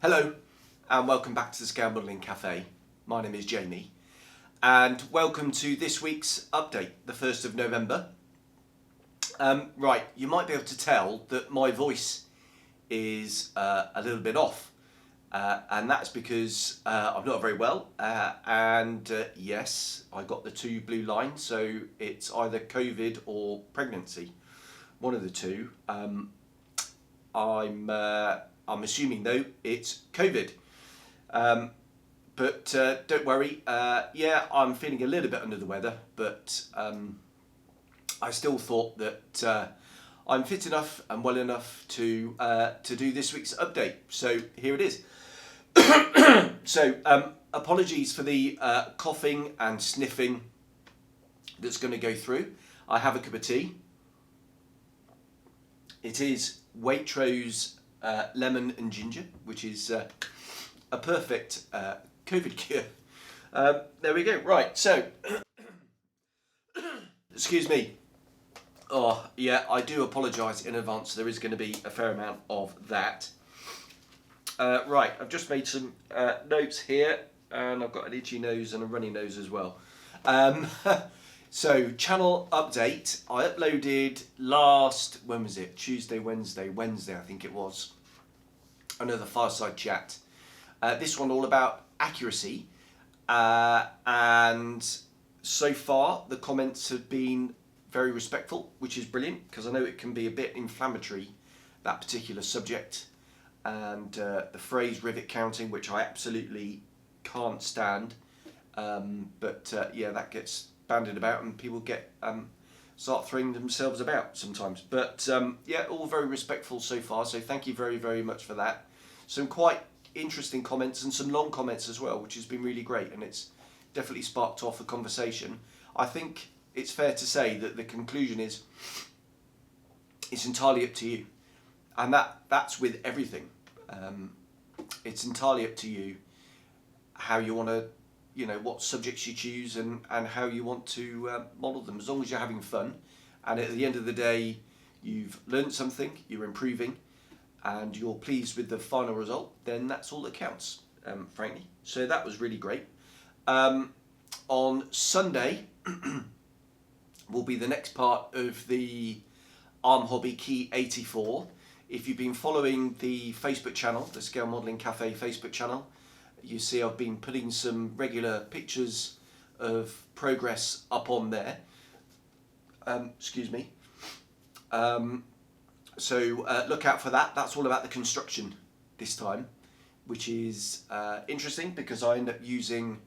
Hello and welcome back to the Scale Modelling Cafe. My name is Jamie and welcome to this week's update, the 1st of November. Right, you might be able to tell that my voice is a little bit off and that's because I'm not very well and yes, I got the 2 blue lines, so it's either COVID or pregnancy, one of the two. I'm assuming though it's COVID, but don't worry. Yeah, I'm feeling a little bit under the weather, but I still thought that I'm fit enough and well enough to do this week's update. So here it is. So apologies for the coughing and sniffing that's going to go through. I have a cup of tea. It is Waitrose lemon and ginger, which is a perfect COVID cure. There we go. Right, so excuse me. Oh yeah, I do apologise in advance. There is going to be a fair amount of that. Right, I've just made some notes here, and I've got an itchy nose and a runny nose as well. So, channel update. I uploaded last, when was it? Tuesday, Wednesday I think it was. Another Fireside chat. This one all about accuracy. And so far, the comments have been very respectful, which is brilliant, because I know it can be a bit inflammatory, that particular subject. And the phrase rivet counting, which I absolutely can't stand. But yeah, that gets bandied about and people get start throwing themselves about sometimes, but yeah, all very respectful so far, so thank you very, very much for that. Some quite interesting comments and some long comments as well, which has been really great, and it's definitely sparked off a conversation. I think it's fair to say that the conclusion is it's entirely up to you, and that's with everything. It's entirely up to you how you want to, you know, what subjects you choose and how you want to model them, as long as you're having fun and at the end of the day you've learned something, you're improving and you're pleased with the final result, then that's all that counts, frankly. So that was really great. On Sunday will be the next part of the Arma Ki-84. If you've been following the Facebook channel, the Scale Modelling Cafe Facebook channel, you see I've been putting some regular pictures of progress up on there. Excuse me. So look out for that. That's all about the construction this time, which is interesting because I end up using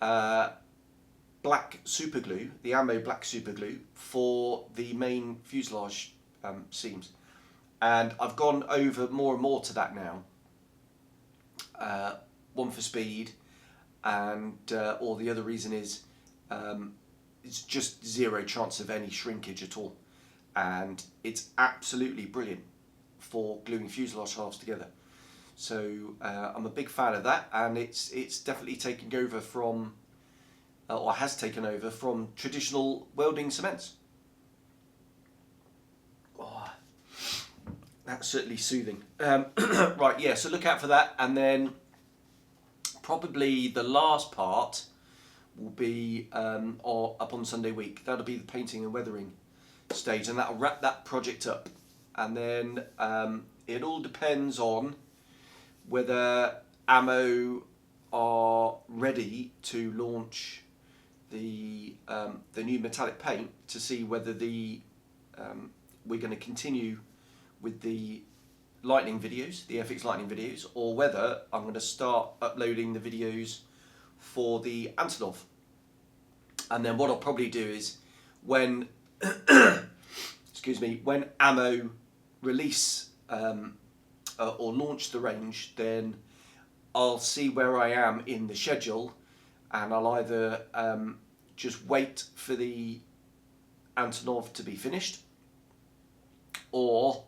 black super glue, the Ammo black super glue, for the main fuselage seams. And I've gone over more and more to that now. One for speed, and or the other reason is it's just zero chance of any shrinkage at all, and it's absolutely brilliant for gluing fuselage halves together. So I'm a big fan of that, and it's definitely taken over from, or has taken over from, traditional welding cements. Oh, that's certainly soothing. Right, yeah, so look out for that, and then probably the last part will be up on Sunday week. That'll be the painting and weathering stage, and that'll wrap that project up. And then it all depends on whether Ammo are ready to launch the new metallic paint, to see whether we're going to continue with the Lightning videos, the FX Lightning videos, or whether I'm going to start uploading the videos for the Antonov. And then what I'll probably do is when excuse me, when Ammo release or launch the range, then I'll see where I am in the schedule, and I'll either just wait for the Antonov to be finished, or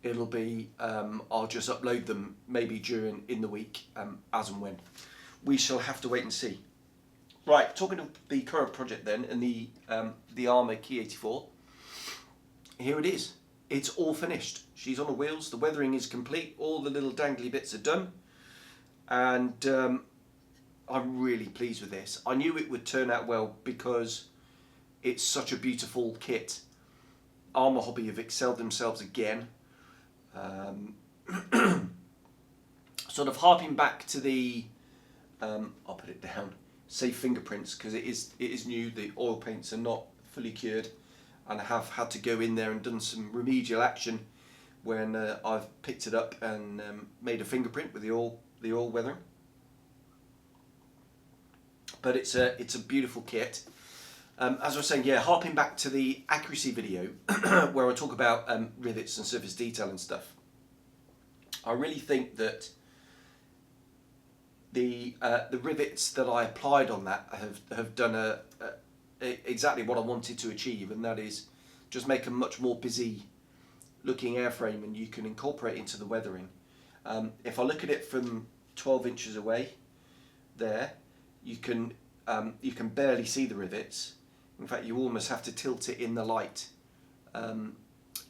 it'll be I'll just upload them maybe in the week, as and when. We shall have to wait and see. Right, talking of the current project then, and the Arma Ki-84, here it is. It's all finished. She's on the wheels, the weathering is complete, all the little dangly bits are done. and I'm really pleased with this. I knew it would turn out well because it's such a beautiful kit. Arma Hobby have excelled themselves again. Sort of harping back to the, I'll put it down, safe fingerprints, because it is new. The oil paints are not fully cured, and I have had to go in there and done some remedial action when I've picked it up and made a fingerprint with the oil weathering. But it's a beautiful kit. As I was saying, yeah, harping back to the accuracy video where I talk about rivets and surface detail and stuff. I really think that the rivets that I applied on that have done exactly what I wanted to achieve, and that is just make a much more busy looking airframe, and you can incorporate into the weathering. If I look at it from 12 inches away, there, you can barely see the rivets. In fact, you almost have to tilt it in the light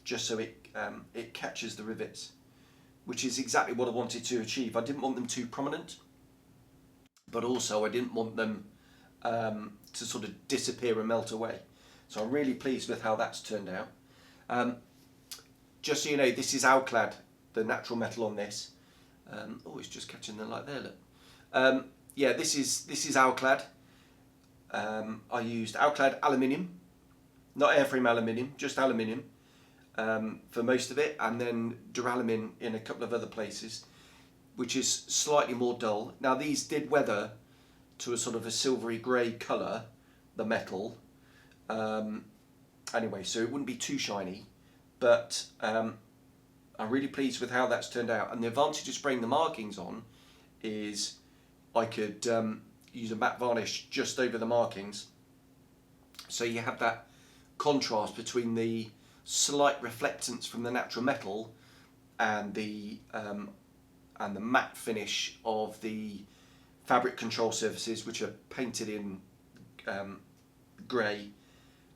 just so it catches the rivets, which is exactly what I wanted to achieve. I didn't want them too prominent, but also I didn't want them to sort of disappear and melt away. So I'm really pleased with how that's turned out. Just so you know, this is Alclad, the natural metal on this. Oh, it's just catching the light there, look. Yeah, this is Alclad. I used Alclad aluminium, not airframe aluminium, just aluminium for most of it, and then duralumin in a couple of other places, which is slightly more dull. Now these did weather to a sort of a silvery grey colour, the metal. Anyway, so it wouldn't be too shiny, but I'm really pleased with how that's turned out. And the advantage of spraying the markings on is I could use a matte varnish just over the markings, so you have that contrast between the slight reflectance from the natural metal and the matte finish of the fabric control surfaces, which are painted in grey,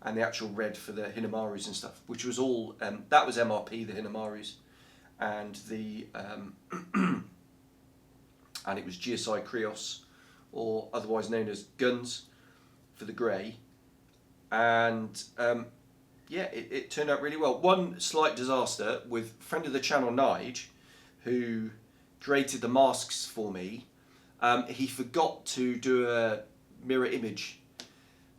and the actual red for the Hinamarus and stuff, which was all that was MRP, the Hinamarus, and the and it was GSI Krios, or otherwise known as Guns, for the grey. And yeah, it turned out really well. One slight disaster with a friend of the channel, Nige, who created the masks for me. He forgot to do a mirror image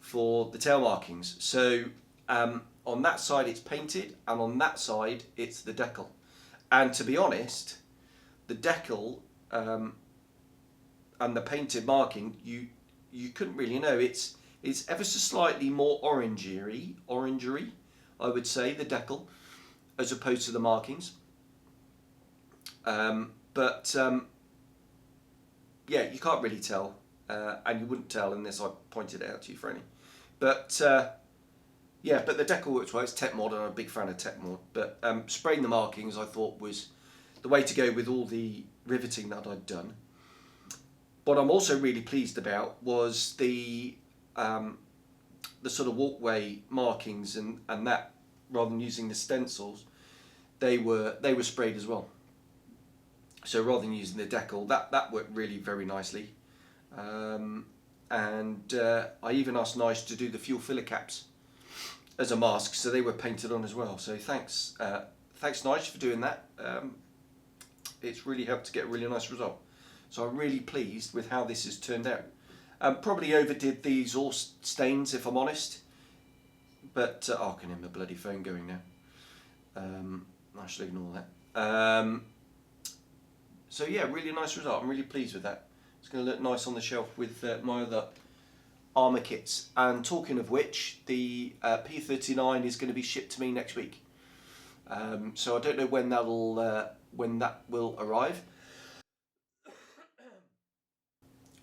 for the tail markings. So on that side it's painted, and on that side it's the decal. And to be honest, the decal and the painted marking, you couldn't really know. It's ever so slightly more orangery, I would say, the decal, as opposed to the markings. But yeah, you can't really tell, and you wouldn't tell unless I pointed it out to you, Franny. But yeah, but the decal works well. It's Tech Mod, and I'm a big fan of Tech Mod. But spraying the markings, I thought, was the way to go with all the riveting that I'd done. What I'm also really pleased about was the sort of walkway markings and that, rather than using the stencils, they were sprayed as well. So rather than using the decal, that worked really very nicely. And I even asked Nige to do the fuel filler caps as a mask, so they were painted on as well. So thanks Nige for doing that. It's really helped to get a really nice result. So I'm really pleased with how this has turned out. Probably overdid these all stains, if I'm honest. But I can hear my bloody phone going now. I should ignore that. So yeah, really nice result. I'm really pleased with that. It's going to look nice on the shelf with my other Arma kits. And talking of which, the P39 is going to be shipped to me next week. So I don't know when that will arrive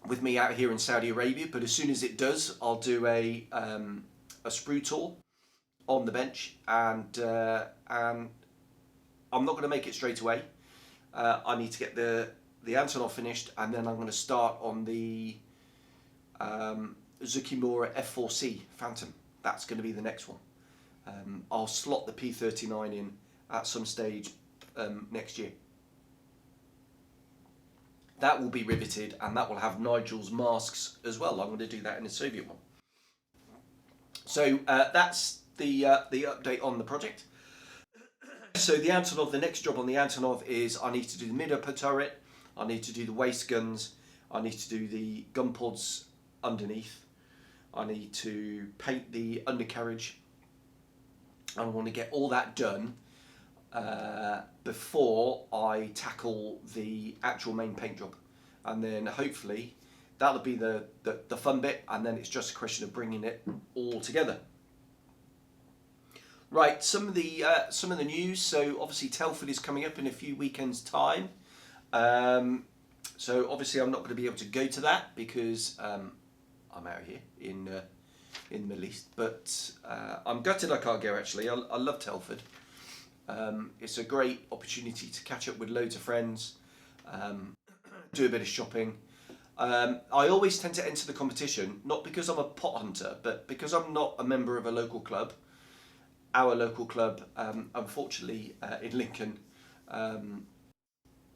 with me out here in Saudi Arabia, but as soon as it does, I'll do a sprue tour on the bench, and I'm not going to make it straight away. I need to get the Antonov finished, and then I'm going to start on the Zukimura F4C Phantom. That's going to be the next one. I'll slot the P39 in at some stage next year. That will be riveted, and that will have Nigel's masks as well. I'm going to do that in a Soviet one. So that's the update on the project. So the Antonov, the next job on the Antonov is I need to do the mid-upper turret, I need to do the waist guns, I need to do the gun pods underneath, I need to paint the undercarriage. I want to get all that done before I tackle the actual main paint job, and then hopefully that'll be the fun bit, and then it's just a question of bringing it all together. Right, some of the news. So obviously Telford is coming up in a few weekends' time. So obviously I'm not going to be able to go to that because I'm out here in the Middle East. But I'm gutted I can't go actually. I love Telford. It's a great opportunity to catch up with loads of friends, do a bit of shopping. I always tend to enter the competition, not because I'm a pot hunter, but because I'm not a member of a local club. Our local club, unfortunately, in Lincoln,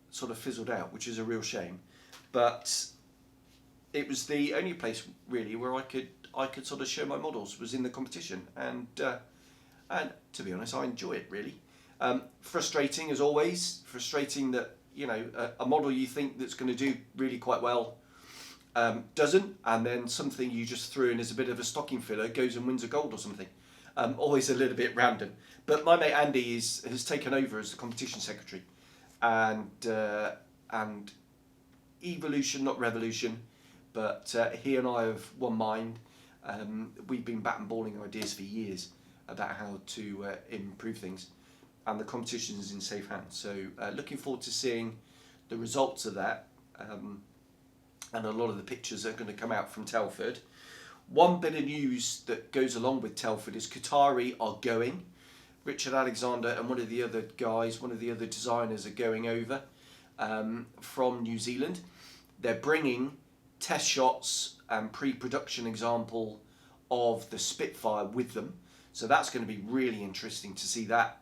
sort of fizzled out, which is a real shame. But it was the only place really where I could sort of show my models was in the competition, and to be honest, I enjoy it really. Frustrating as always. Frustrating that a model you think that's going to do really quite well doesn't, and then something you just threw in as a bit of a stocking filler goes and wins a gold or something. Always a little bit random. But my mate Andy has taken over as the competition secretary, and evolution, not revolution, but he and I have one mind. We've been bat and balling ideas for years about how to improve things, and the competition is in safe hands. So looking forward to seeing the results of that, and a lot of the pictures are going to come out from Telford. One bit of news that goes along with Telford is Qatari are going. Richard Alexander and one of the other designers are going over from New Zealand. They're bringing test shots and pre-production example of the Spitfire with them. So that's going to be really interesting to see that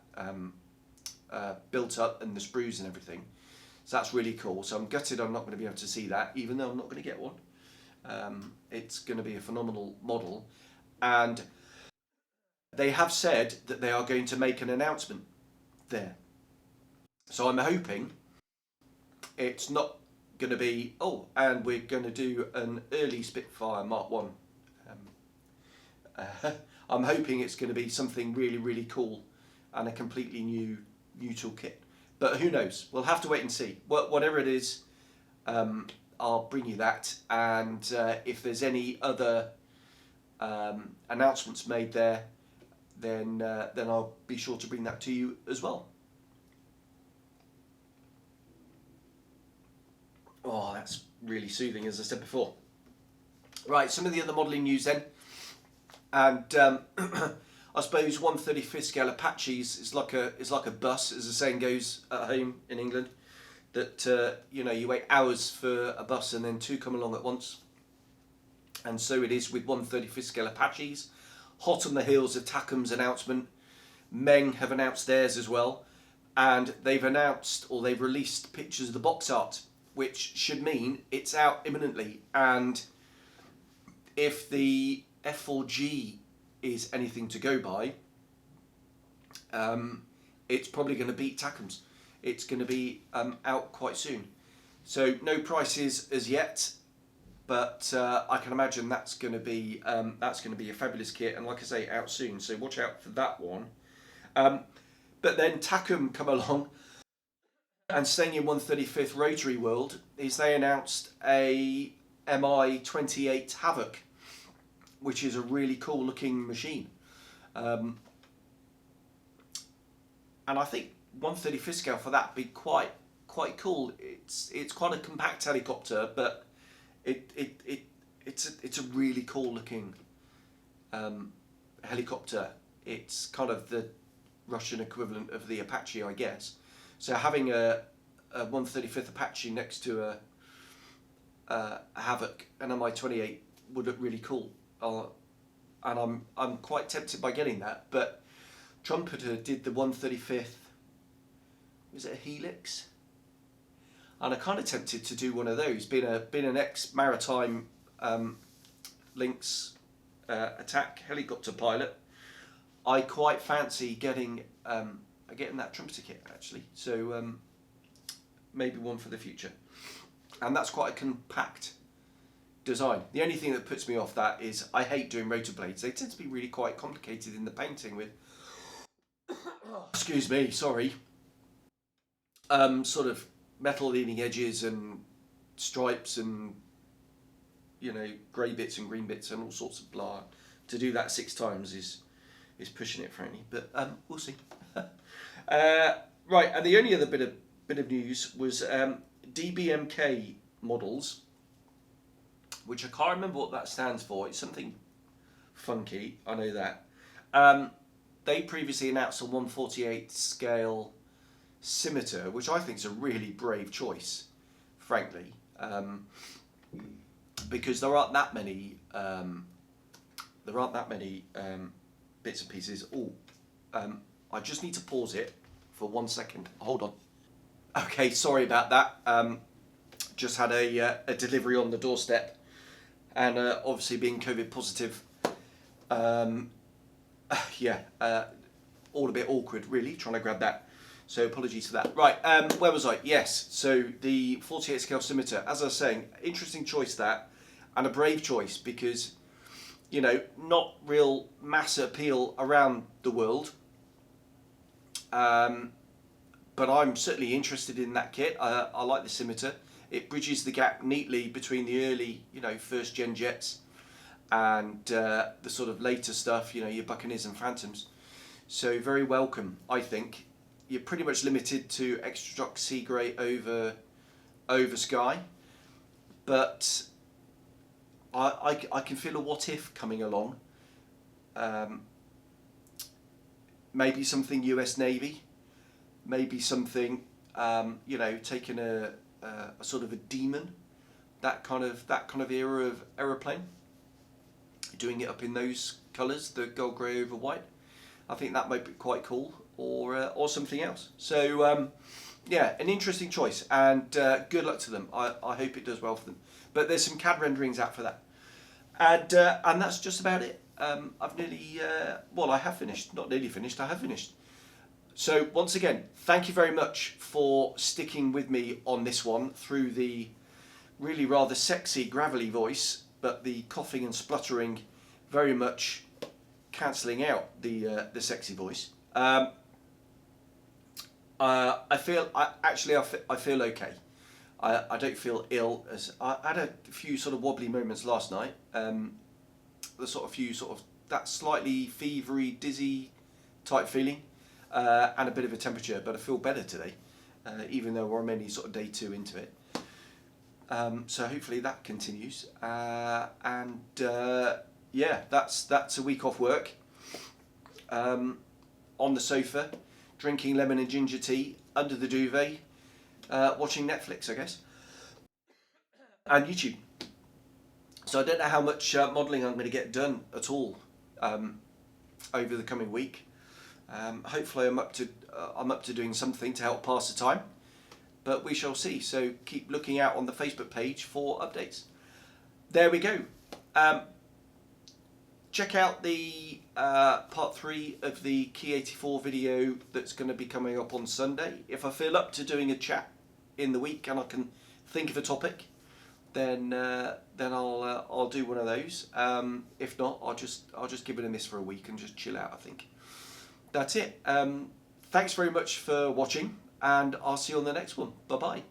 built up and the sprues and everything. So that's really cool. So I'm gutted I'm not going to be able to see that, even though I'm not going to get one. It's going to be a phenomenal model, and they have said that they are going to make an announcement there. So I'm hoping it's not going to be, and we're going to do an early Spitfire Mark 1. I'm hoping it's going to be something really, really cool and a completely new toolkit. But who knows? We'll have to wait and see. Whatever it is, I'll bring you that, and if there's any other announcements made there, then I'll be sure to bring that to you as well. Oh, that's really soothing, as I said before. Right, some of the other modelling news then, and I suppose 1/35th scale Apaches is like a bus, as the saying goes at home in England. That you wait hours for a bus and then two come along at once, and so it is with 1/35th scale Apaches. Hot on the heels of Tacom's announcement, Meng have announced theirs as well, and they've released pictures of the box art, which should mean it's out imminently. And if the F4G is anything to go by, it's probably going to beat Tacom's. It's going to be out quite soon. So no prices as yet, but I can imagine that's going to be a fabulous kit, and like I say, out soon. So watch out for that one. But then Tacom come along, and staying in 1/35th rotary world is they announced a Mi-28 Havoc, which is a really cool looking machine, and I think 1/35th scale for that be quite cool. It's quite a compact helicopter, but it's a really cool looking helicopter. It's kind of the Russian equivalent of the Apache, I guess. So having a 1/35th Apache next to a Havoc, an Mi-28, would look really cool. And I'm quite tempted by getting that. But Trumpeter did the 1/35th. Was it a Helix? and I'm kind of tempted to do one of those. Being an ex-maritime Lynx attack helicopter pilot, I quite fancy getting that trumpeter kit actually. So maybe one for the future. And that's quite a compact design. The only thing that puts me off that is I hate doing rotor blades. They tend to be really quite complicated in the painting with, excuse me, sorry, sort of metal leading edges and stripes and, you know, grey bits and green bits and all sorts of blah. To do that 6 times is pushing it, frankly. But we'll see. Right, and the only other bit of news was DBMK models, which I can't remember what that stands for. It's something funky, I know that. They previously announced a 1/48 scale scimitar, which I think is a really brave choice, frankly, because there aren't that many bits and pieces. I just need to pause it for 1 second. Hold on. Okay, sorry about that. Just had a delivery on the doorstep, and obviously being COVID positive, all a bit awkward really, trying to grab that. So apologies for that. Right, where was I? Yes, so the 48 scale scimitar, as I was saying, interesting choice that, and a brave choice because, you know, not real mass appeal around the world. But I'm certainly interested in that kit. I like the scimitar. It bridges the gap neatly between the early, you know, first gen jets and the sort of later stuff, you know, your Buccaneers and Phantoms. So very welcome, I think. You're pretty much limited to extra stock sea grey over Sky, but I can feel a what if coming along. Maybe something US Navy, maybe something you know, taking a sort of a Demon, that kind of era of aeroplane, doing it up in those colours, the gold grey over white. I think that might be quite cool, or something else. So yeah, an interesting choice, and good luck to them. I hope it does well for them. But there's some CAD renderings out for that, and that's just about it. I've nearly I have finished. Not nearly finished. I have finished. So once again, thank you very much for sticking with me on this one through the really rather sexy gravelly voice, but the coughing and spluttering very much cancelling out the sexy voice. I feel okay. I don't feel ill. As I had a few sort of wobbly moments last night. The sort of that slightly fevery, dizzy type feeling, and a bit of a temperature. But I feel better today, even though we're only sort of day 2 into it. So hopefully that continues. Yeah, that's a week off work. On the sofa, drinking lemon and ginger tea under the duvet, watching Netflix, I guess, and YouTube. So I don't know how much modelling I'm going to get done at all over the coming week. Hopefully I'm up to doing something to help pass the time, but we shall see. So keep looking out on the Facebook page for updates. There we go. Check out the part 3 of the Ki-84 video that's going to be coming up on Sunday. If I feel up to doing a chat in the week and I can think of a topic, then I'll do one of those. If not, I'll just give it a miss for a week and just chill out, I think. That's it. Thanks very much for watching, and I'll see you on the next one. Bye bye.